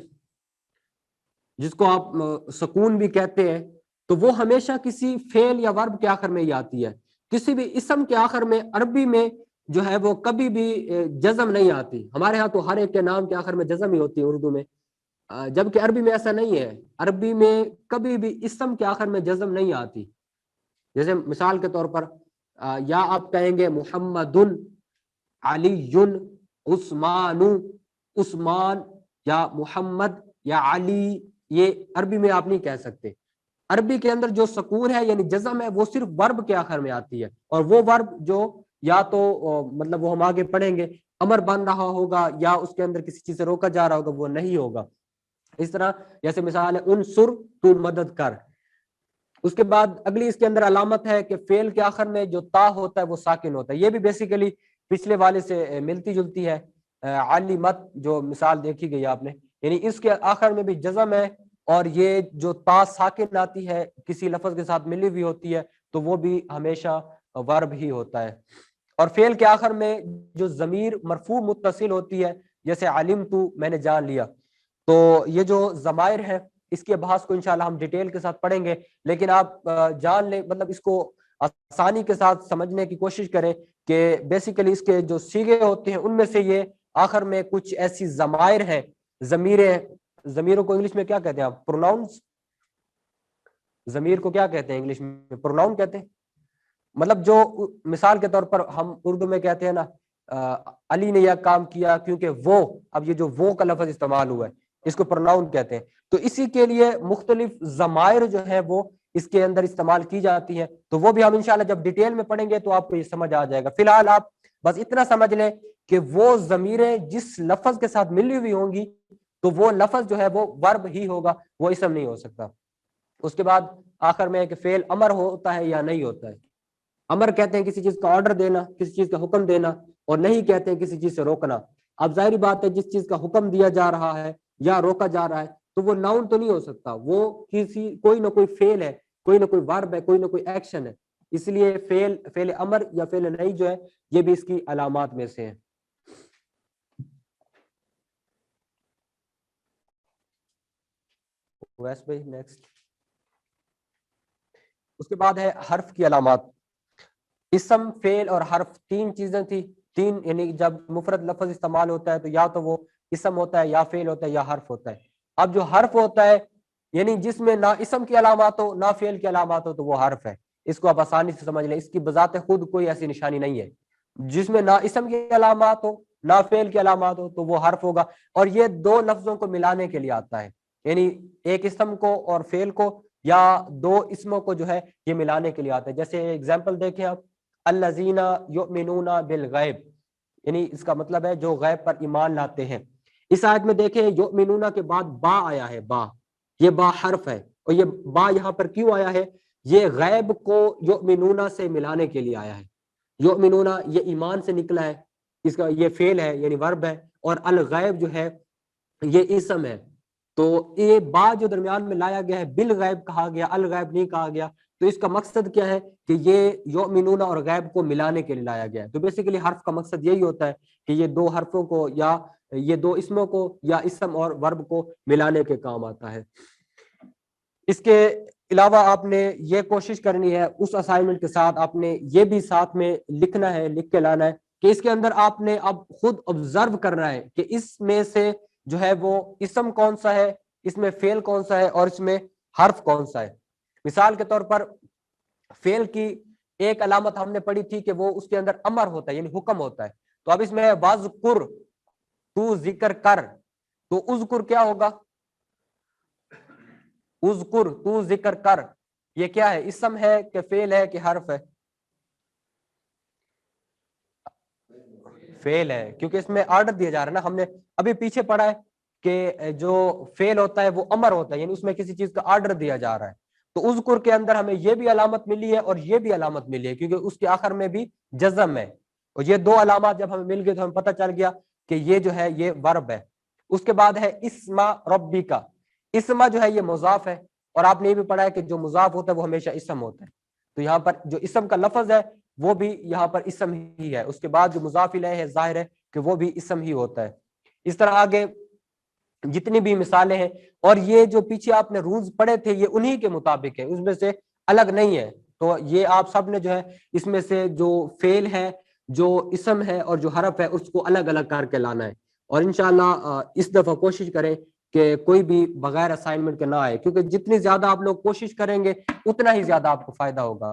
جس کو آپ سکون بھی کہتے ہیں تو وہ ہمیشہ کسی فعل یا ورب کے آخر میں ہی آتی ہے. کسی بھی اسم کے آخر میں عربی میں جو ہے وہ کبھی بھی جزم نہیں آتی. ہمارے ہاں تو ہر ایک کے نام کے آخر میں جزم ہی ہوتی ہے اردو میں, جبکہ عربی میں ایسا نہیں ہے. عربی میں کبھی بھی اسم کے آخر میں جزم نہیں آتی. جیسے مثال کے طور پر یا آپ کہیں گے محمد علی عثمان, عثمان یا محمد یا علی, یہ عربی میں آپ نہیں کہہ سکتے. عربی کے اندر جو سکون ہے یعنی جزم ہے وہ صرف ورب کے آخر میں آتی ہے, اور وہ ورب جو یا تو مطلب وہ ہم آگے پڑھیں گے امر بن رہا ہوگا یا اس کے اندر کسی چیز سے روکا جا رہا ہوگا, وہ نہیں ہوگا. اس طرح جیسے مثال ہے انصر تو مدد کر. اس کے بعد اگلی اس کے اندر علامت ہے کہ فعل کے آخر میں جو تا ہوتا ہے وہ ساکن ہوتا ہے. یہ بھی بیسیکلی پچھلے والے سے ملتی جلتی ہے. علمت جو مثال دیکھی گئی آپ نے, یعنی اس کے آخر میں بھی جزم ہے اور یہ جو تا ساکن آتی ہے کسی لفظ کے ساتھ ملی ہوئی ہوتی ہے تو وہ بھی ہمیشہ ورب ہی ہوتا ہے. اور فعل کے آخر میں جو ضمیر مرفوع متصل ہوتی ہے جیسے علم تو میں نے جان لیا, تو یہ جو ضمائر ہے اس کے بحث کو انشاءاللہ ہم ڈیٹیل کے ساتھ پڑھیں گے, لیکن آپ جان لیں, مطلب اس کو آسانی کے ساتھ سمجھنے کی کوشش کریں کہ بیسیکلی اس کے جو صیغے ہوتے ہیں ان میں سے یہ آخر میں کچھ ایسی ضمائر ہیں, ضمیریں, ضمیروں کو انگلش میں کیا کہتے ہیں آپ, پروناؤنس, ضمیر کو کیا کہتے ہیں انگلش میں, پروناؤن کہتے ہیں. مطلب جو مثال کے طور پر ہم اردو میں کہتے ہیں نا علی نے یہ کام کیا کیونکہ وہ, اب یہ جو وہ کا لفظ استعمال ہوا ہے اس کو پروناؤن کہتے ہیں. تو اسی کے لیے مختلف ضمائر جو ہے وہ اس کے اندر استعمال کی جاتی ہیں, تو وہ بھی ہم انشاءاللہ جب ڈیٹیل میں پڑھیں گے تو آپ کو یہ سمجھ آ جائے گا. فی الحال آپ بس اتنا سمجھ لیں کہ وہ ضمیریں جس لفظ کے ساتھ ملی ہوئی ہوں گی تو وہ لفظ جو ہے وہ ورب ہی ہوگا, وہ اسم نہیں ہو سکتا. اس کے بعد آخر میں کہ فعل امر ہوتا ہے یا نہیں ہوتا ہے. امر کہتے ہیں کسی چیز کا آرڈر دینا, کسی چیز کا حکم دینا, اور نہیں کہتے ہیں کسی چیز سے روکنا. اب ظاہری بات ہے جس چیز کا حکم دیا جا رہا ہے یا روکا جا رہا ہے تو وہ ناؤن تو نہیں ہو سکتا, وہ کسی کوئی نہ کوئی فعل ہے, کوئی نہ کوئی ورب ہے, کوئی نہ کوئی ایکشن ہے. اس لیے فعل امر یا فعل نہیں جو ہے یہ بھی اس کی علامات میں سے ہے. ویس بھائی نیکسٹ. اس کے بعد ہے حرف کی علامات. اسم, فعل اور حرف تین چیزیں تھی, تین, یعنی جب مفرد لفظ استعمال ہوتا ہے تو یا تو وہ اسم ہوتا ہے یا فعل ہوتا ہے یا حرف ہوتا ہے. اب جو حرف ہوتا ہے یعنی جس میں نہ اسم کی علامات ہو نہ فعل کی علامات ہو تو وہ حرف ہے. اس کو آپ آسانی سے سمجھ لیں, اس کی بذات خود کوئی ایسی نشانی نہیں ہے. جس میں نہ اسم کی علامات ہو نہ فعل کی علامات ہو تو وہ حرف ہوگا. اور یہ دو لفظوں کو ملانے کے لیے آتا ہے, یعنی ایک اسم کو اور فعل کو یا دو اسموں کو جو ہے یہ ملانے کے لیے آتا ہے. جیسے ایگزامپل دیکھیں آپ, الذین یؤمنون بالغیب, یعنی اس کا مطلب ہے جو غیب پر ایمان لاتے ہیں. اس آیت میں دیکھیں یؤمنون کے بعد با آیا ہے, با, یہ با حرف ہے. اور یہ با یہاں پر کیوں آیا ہے, یہ غیب کو یؤمنون سے ملانے کے لیے آیا ہے. یؤمنون یہ ایمان سے نکلا ہے, اس کا یہ فعل ہے یعنی ورب ہے, اور الغیب جو ہے یہ اسم ہے. تو یہ با جو درمیان میں لایا گیا ہے بالغیب کہا گیا, الغیب نہیں کہا گیا. تو اس کا مقصد کیا ہے کہ یہ یؤمنون اور غیب کو ملانے کے لیے لایا گیا ہے. تو بیسیکلی حرف کا مقصد یہی ہوتا ہے کہ یہ دو حرفوں کو یا یہ دو اسموں کو یا اسم اور ورب کو ملانے کے کام آتا ہے. اس کے علاوہ آپ نے یہ کوشش کرنی ہے اس اسائنمنٹ کے ساتھ, آپ نے یہ بھی ساتھ میں لکھنا ہے, لکھ کے لانا ہے کہ اس کے اندر آپ نے اب خود آبزرو کرنا ہے کہ اس میں سے جو ہے وہ اسم کون سا ہے, اس میں فعل کون سا ہے, اور اس میں حرف کون سا ہے. مثال کے طور پر فعل کی ایک علامت ہم نے پڑھی تھی کہ وہ اس کے اندر امر ہوتا ہے یعنی حکم ہوتا ہے. تو اب اس میں واذکر, تو ذکر کر, تو اذکر کیا ہوگا, اذکر تو ذکر کر, یہ کیا ہے, اسم ہے کہ فعل ہے کہ حرف ہے؟ فعل ہے, کیونکہ اس میں آرڈر دیا جا رہا ہے نا. ہم نے ابھی پیچھے پڑھا ہے کہ جو فعل ہوتا ہے وہ امر ہوتا ہے یعنی اس میں کسی چیز کا آرڈر دیا جا رہا ہے. تو اذکر کے اندر ہمیں یہ بھی علامت ملی ہے اور یہ بھی علامت ملی ہے کیونکہ اس کے آخر میں بھی جزم ہے. اور یہ دو علامات جب ہمیں مل گئی تو ہمیں پتہ چل گیا کہ یہ جو ہے یہ ورب ہے. اس کے بعد ہے اسما ربی کا. اسما جو ہے یہ مضاف ہے, اور آپ نے یہ بھی پڑھا ہے کہ جو مضاف ہوتا ہے وہ ہمیشہ اسم ہوتا ہے. تو یہاں پر جو اسم کا لفظ ہے وہ بھی یہاں پر اسم ہی ہے. اس کے بعد جو مضاف الیہ ہے ظاہر ہے کہ وہ بھی اسم ہی ہوتا ہے. اس طرح آگے جتنی بھی مثالیں ہیں, اور یہ جو پیچھے آپ نے رولز پڑھے تھے یہ انہی کے مطابق ہے, اس میں سے الگ نہیں ہے. تو یہ آپ سب نے جو ہے اس میں سے جو فعل ہے, جو اسم ہے اور جو حرف ہے اس کو الگ الگ کر کے لانا ہے. اور انشاءاللہ اس دفعہ کوشش کریں کہ کوئی بھی بغیر اسائنمنٹ کے نہ آئے, کیونکہ جتنی زیادہ آپ لوگ کوشش کریں گے اتنا ہی زیادہ آپ کو فائدہ ہوگا.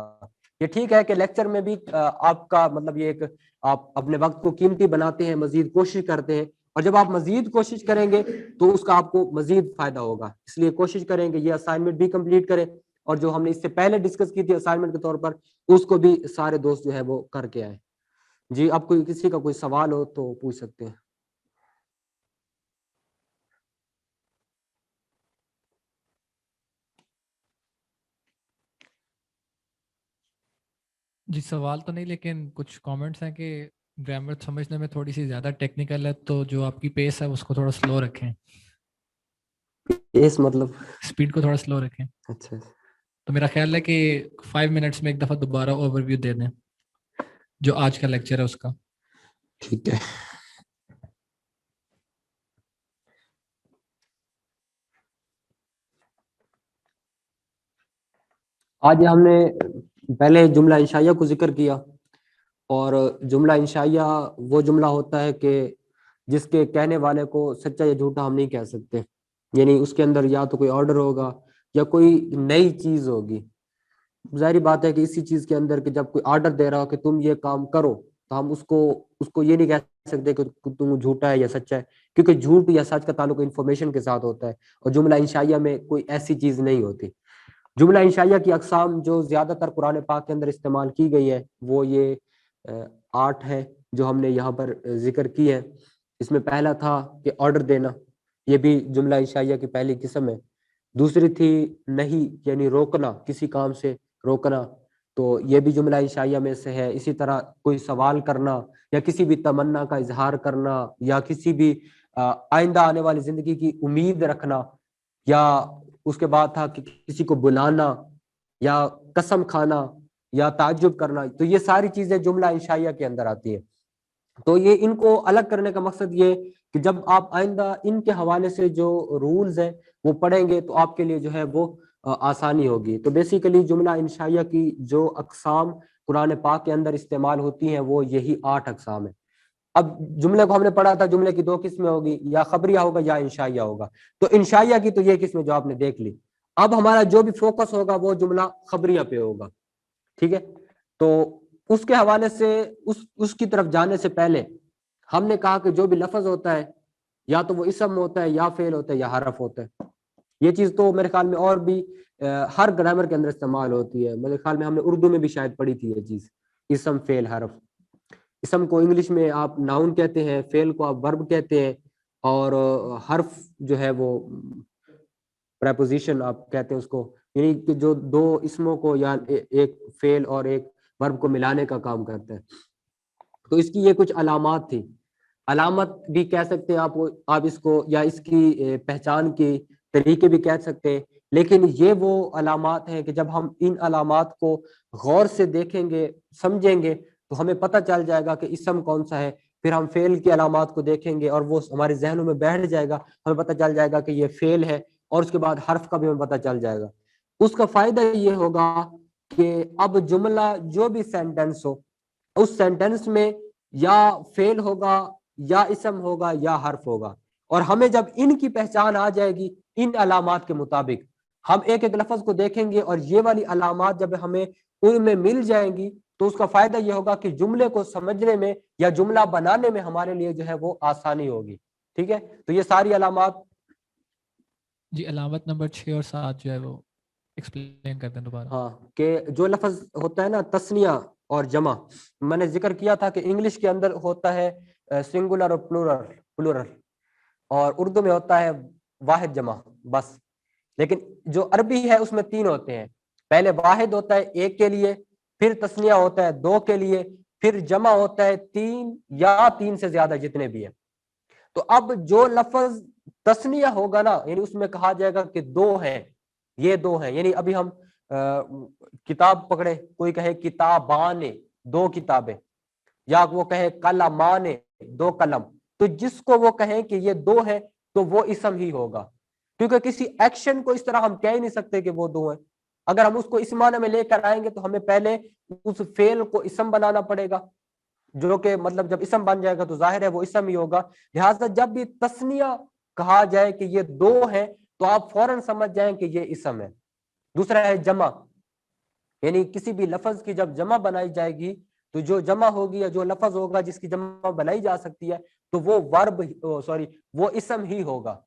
یہ ٹھیک ہے کہ لیکچر میں بھی آپ کا مطلب یہ ایک آپ اپنے وقت کو قیمتی بناتے ہیں, مزید کوشش کرتے ہیں, اور جب آپ مزید کوشش کریں گے تو اس کا آپ کو مزید فائدہ ہوگا. اس لیے کوشش کریں کہ یہ اسائنمنٹ بھی کمپلیٹ کریں, اور جو ہم نے اس سے پہلے ڈسکس کی تھی اسائنمنٹ کے طور پر اس کو بھی سارے دوست جو ہے وہ کر کے آئے. جی اب کوئی کسی کا کوئی سوال ہو تو پوچھ سکتے ہیں. جی سوال تو نہیں, لیکن کچھ کامنٹس ہیں کہ گرامر سمجھنے میں تھوڑی سی زیادہ ٹیکنیکل ہے, تو جو آپ کی پیس ہے اس کو تھوڑا سلو رکھیں. پیس مطلب اسپیڈ کو تھوڑا سلو رکھیں. اچھا, تو میرا خیال ہے کہ 5 منٹس میں ایک دفعہ دوبارہ اوور ویو دے دیں. جو آج کا لیکچر ہے اس کا. ٹھیک ہے. آج ہم نے پہلے جملہ انشائیہ کو ذکر کیا, اور جملہ انشائیہ وہ جملہ ہوتا ہے کہ جس کے کہنے والے کو سچا یا جھوٹا ہم نہیں کہہ سکتے, یعنی اس کے اندر یا تو کوئی آرڈر ہوگا یا کوئی نئی چیز ہوگی. ظاہری بات ہے کہ اسی چیز کے اندر کہ جب کوئی آرڈر دے رہا ہو کہ تم یہ کام کرو, تو ہم اس کو یہ نہیں کہہ سکتے کہ تم جھوٹا ہے یا سچا ہے, کیونکہ جھوٹ یا سچ کا تعلق انفارمیشن کے ساتھ ہوتا ہے, اور جملہ انشائیہ میں کوئی ایسی چیز نہیں ہوتی. جملہ انشائیہ کی اقسام جو زیادہ تر قرآن پاک کے اندر استعمال کی گئی ہے وہ یہ 8 ہے جو ہم نے یہاں پر ذکر کی ہے. اس میں پہلا تھا کہ آرڈر دینا, یہ بھی جملہ انشائیہ کی پہلی قسم ہے. دوسری تھی نہیں, یعنی روکنا, کسی کام سے روکنا, تو یہ بھی جملہ انشائیہ میں سے ہے. اسی طرح کوئی سوال کرنا یا کسی بھی تمنا کا اظہار کرنا یا کسی بھی آئندہ آنے والی زندگی کی امید رکھنا, یا اس کے بعد تھا کہ کسی کو بلانا یا قسم کھانا یا تعجب کرنا, تو یہ ساری چیزیں جملہ انشائیہ کے اندر آتی ہیں. تو یہ ان کو الگ کرنے کا مقصد یہ کہ جب آپ آئندہ ان کے حوالے سے جو رولز ہیں وہ پڑھیں گے تو آپ کے لیے جو ہے وہ آسانی ہوگی. تو بیسیکلی جملہ انشائیہ کی جو اقسام قرآن پاک کے اندر استعمال ہوتی ہیں وہ یہی 8 اقسام ہیں. اب جملے کو ہم نے پڑھا تھا, جملے کی 2 قسمیں ہوگی, یا خبریہ ہوگا یا انشائیہ ہوگا. تو انشائیہ کی تو یہ قسم جو آپ نے دیکھ لی. اب ہمارا جو بھی فوکس ہوگا وہ جملہ خبریہ پہ ہوگا. ٹھیک ہے, تو اس کے حوالے سے اس کی طرف جانے سے پہلے ہم نے کہا کہ جو بھی لفظ ہوتا ہے یا تو وہ اسم ہوتا ہے یا فعل ہوتا ہے یا حرف ہوتا ہے. یہ چیز تو میرے خیال میں اور بھی ہر گرامر کے اندر استعمال ہوتی ہے. میرے خیال میں ہم نے اردو میں بھی شاید پڑھی تھی یہ چیز, اسم فعل حرف. اسم کو انگلش میں آپ ناؤن کہتے ہیں, فعل کو آپ ورب کہتے ہیں, اور حرف جو ہے وہ پریپوزیشن آپ کہتے ہیں اس کو, یعنی کہ جو 2 اسموں کو یا ایک فعل اور ایک ورب کو ملانے کا کام کرتا ہے. تو اس کی یہ کچھ علامات تھی. علامت بھی کہہ سکتے ہیں آپ اس کو, یا اس کی پہچان کی طریقے بھی کہہ سکتے ہیں. لیکن یہ وہ علامات ہیں کہ جب ہم ان علامات کو غور سے دیکھیں گے, سمجھیں گے, تو ہمیں پتہ چل جائے گا کہ اسم کون سا ہے. پھر ہم فعل کی علامات کو دیکھیں گے اور وہ ہمارے ذہنوں میں بیٹھ جائے گا, ہمیں پتہ چل جائے گا کہ یہ فعل ہے, اور اس کے بعد حرف کا بھی ہمیں پتہ چل جائے گا. اس کا فائدہ یہ ہوگا کہ اب جملہ جو بھی سینٹنس ہو, اس سینٹنس میں یا فعل ہوگا یا اسم ہوگا یا حرف ہوگا, اور ہمیں جب ان کی پہچان آ جائے گی ان علامات کے مطابق, ہم ایک ایک لفظ کو دیکھیں گے اور یہ والی علامات جب ہمیں ان میں مل جائیں گی تو اس کا فائدہ یہ ہوگا کہ جملے کو سمجھنے میں یا جملہ بنانے میں ہمارے لیے جو ہے وہ آسانی ہوگی. ٹھیک ہے, تو یہ ساری علامات. جی علامت نمبر 6 اور 7 جو ہے وہ ایکسپلین کرتے ہیں دوبارہ. ہاں, کہ جو لفظ ہوتا ہے نا تثنیہ اور جمع, میں نے ذکر کیا تھا کہ انگلش کے اندر ہوتا ہے سنگولر اور پلورل, اور اردو میں ہوتا ہے واحد جمع بس. لیکن جو عربی ہے اس میں 3 ہوتے ہیں. پہلے واحد ہوتا ہے 1 کے لیے, پھر تثنیہ ہوتا ہے 2 کے لیے, پھر جمع ہوتا ہے 3 یا 3 سے زیادہ جتنے بھی ہیں. تو اب جو لفظ تثنیہ ہوگا نا, یعنی اس میں کہا جائے گا کہ 2 ہیں, یہ 2 ہیں. یعنی ابھی ہم کتاب پکڑے, کوئی کہے کتابان 2 کتابیں, یا وہ کہے قلمان 2 قلم, تو جس کو وہ کہیں کہ یہ 2 ہیں تو وہ اسم ہی ہوگا, کیونکہ کسی ایکشن کو اس طرح ہم کہہ ہی نہیں سکتے کہ وہ 2 ہیں. اگر ہم اس کو اس معنی میں لے کر آئیں گے تو ہمیں پہلے اس فعل کو اسم بنانا پڑے گا, جو کہ مطلب جب اسم بن جائے گا تو ظاہر ہے وہ اسم ہی ہوگا. لہٰذا جب بھی تثنیہ کہا جائے کہ یہ 2 ہیں تو آپ فوراً سمجھ جائیں کہ یہ اسم ہے. دوسرا ہے جمع, یعنی کسی بھی لفظ کی جب جمع بنائی جائے گی تو جو جمع ہوگی یا جو لفظ ہوگا جس کی جمع بنائی جا سکتی ہے تو وہ وہ اسم ہی ہوگا.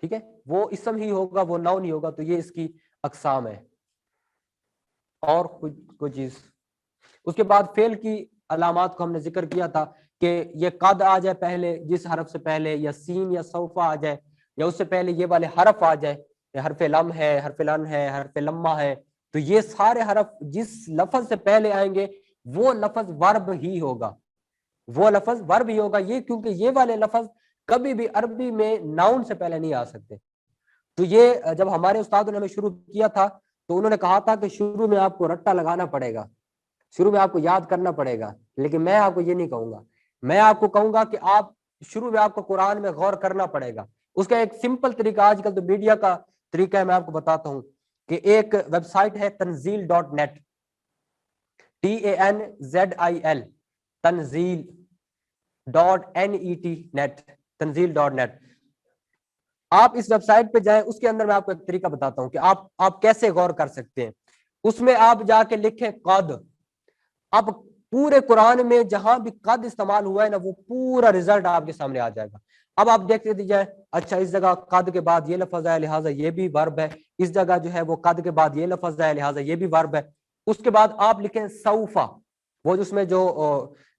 ٹھیک ہے, وہ اسم ہی ہوگا, وہ ناؤن ہی ہوگا. تو یہ اس کی اقسام ہے. اور کوئی چیز. اس کے بعد فعل کی علامات کو ہم نے ذکر کیا تھا کہ یہ قد آ جائے پہلے جس حرف سے پہلے, یا سین یا سوف آ جائے, یا اس سے پہلے یہ والے حرف آ جائے, حرف لم ہے, حرف لن ہے, حرف لمہ ہے. تو یہ سارے حرف جس لفظ سے پہلے آئیں گے وہ لفظ ورب ہی ہوگا, وہ لفظ ورب ہی ہوگا. یہ کیونکہ یہ والے لفظ کبھی بھی عربی میں ناؤن سے پہلے نہیں آ سکتے. تو یہ جب ہمارے استاد نے ہمیں شروع کیا تھا تو انہوں نے کہا تھا کہ شروع میں آپ کو رٹا لگانا پڑے گا, شروع میں آپ کو یاد کرنا پڑے گا، لیکن میں آپ کو یہ نہیں کہوں گا، میں آپ کو کہوں گا کہ آپ شروع میں آپ کو قرآن میں غور کرنا پڑے گا۔ اس کا ایک سمپل طریقہ آج کل تو میڈیا کا طریقہ ہے، میں آپ کو بتاتا ہوں کہ ایک ویب سائٹ ہے تنزیل.net، TANZIL، تنزیل.net، تنزیل.net۔ آپ اس ویب سائٹ پہ جائیں، اس کے اندر میں آپ کو ایک طریقہ بتاتا ہوں کہ آپ کیسے غور کر سکتے ہیں۔ اس میں آپ جا کے لکھیں قد، اب پورے قرآن میں جہاں بھی قد استعمال ہوا ہے نا وہ پورا رزلٹ آپ کے سامنے آ جائے گا۔ اب آپ دیکھتے دیجئے، اچھا اس جگہ قد کے بعد یہ لفظ ہے لہٰذا یہ بھی ورب ہے، اس جگہ جو ہے وہ قد کے بعد یہ لفظ ہے لہٰذا یہ بھی ورب ہے۔ اس کے بعد آپ لکھیں سوفا، وہ اس میں جو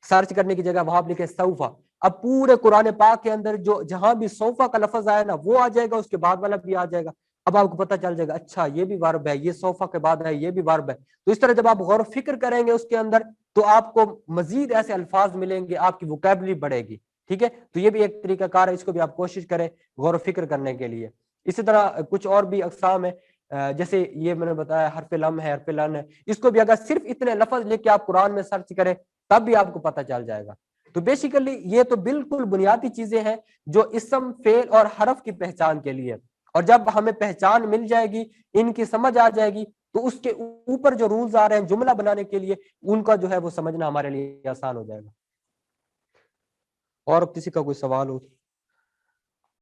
سرچ کرنے کی جگہ وہاں آپ لکھیں سوفا۔ اب پورے قرآن پاک کے اندر جو جہاں بھی سوفا کا لفظ آیا نا وہ آ جائے گا، اس کے بعد والا بھی آ جائے گا۔ اب آپ کو پتہ چل جائے گا اچھا یہ بھی ورب ہے، یہ سوفا کے بعد ہے یہ بھی ورب ہے۔ تو اس طرح جب آپ غور و فکر کریں گے اس کے اندر تو آپ کو مزید ایسے الفاظ ملیں گے، آپ کی ووکیبلری بڑھے گی، ٹھیک ہے۔ تو یہ بھی ایک طریقہ کار ہے، اس کو بھی آپ کوشش کریں غور و فکر کرنے کے لیے۔ اسی طرح کچھ اور بھی اقسام ہیں، جیسے یہ میں نے بتایا حرف لم ہے، حرف لن ہے، اس کو بھی اگر صرف اتنے لفظ لے کے آپ قرآن میں سرچ کریں تب بھی آپ کو پتہ چل جائے گا۔ تو بیسیکلی یہ تو بالکل بنیادی چیزیں ہیں جو اسم، فعل اور حرف کی پہچان کے لیے، اور جب ہمیں پہچان مل جائے گی، ان کی سمجھ آ جائے گی، تو اس کے اوپر جو رولز آ رہے ہیں جملہ بنانے کے لیے ان کا جو ہے وہ سمجھنا ہمارے لیے آسان ہو جائے گا۔ اور کسی کا کوئی سوال ہو؟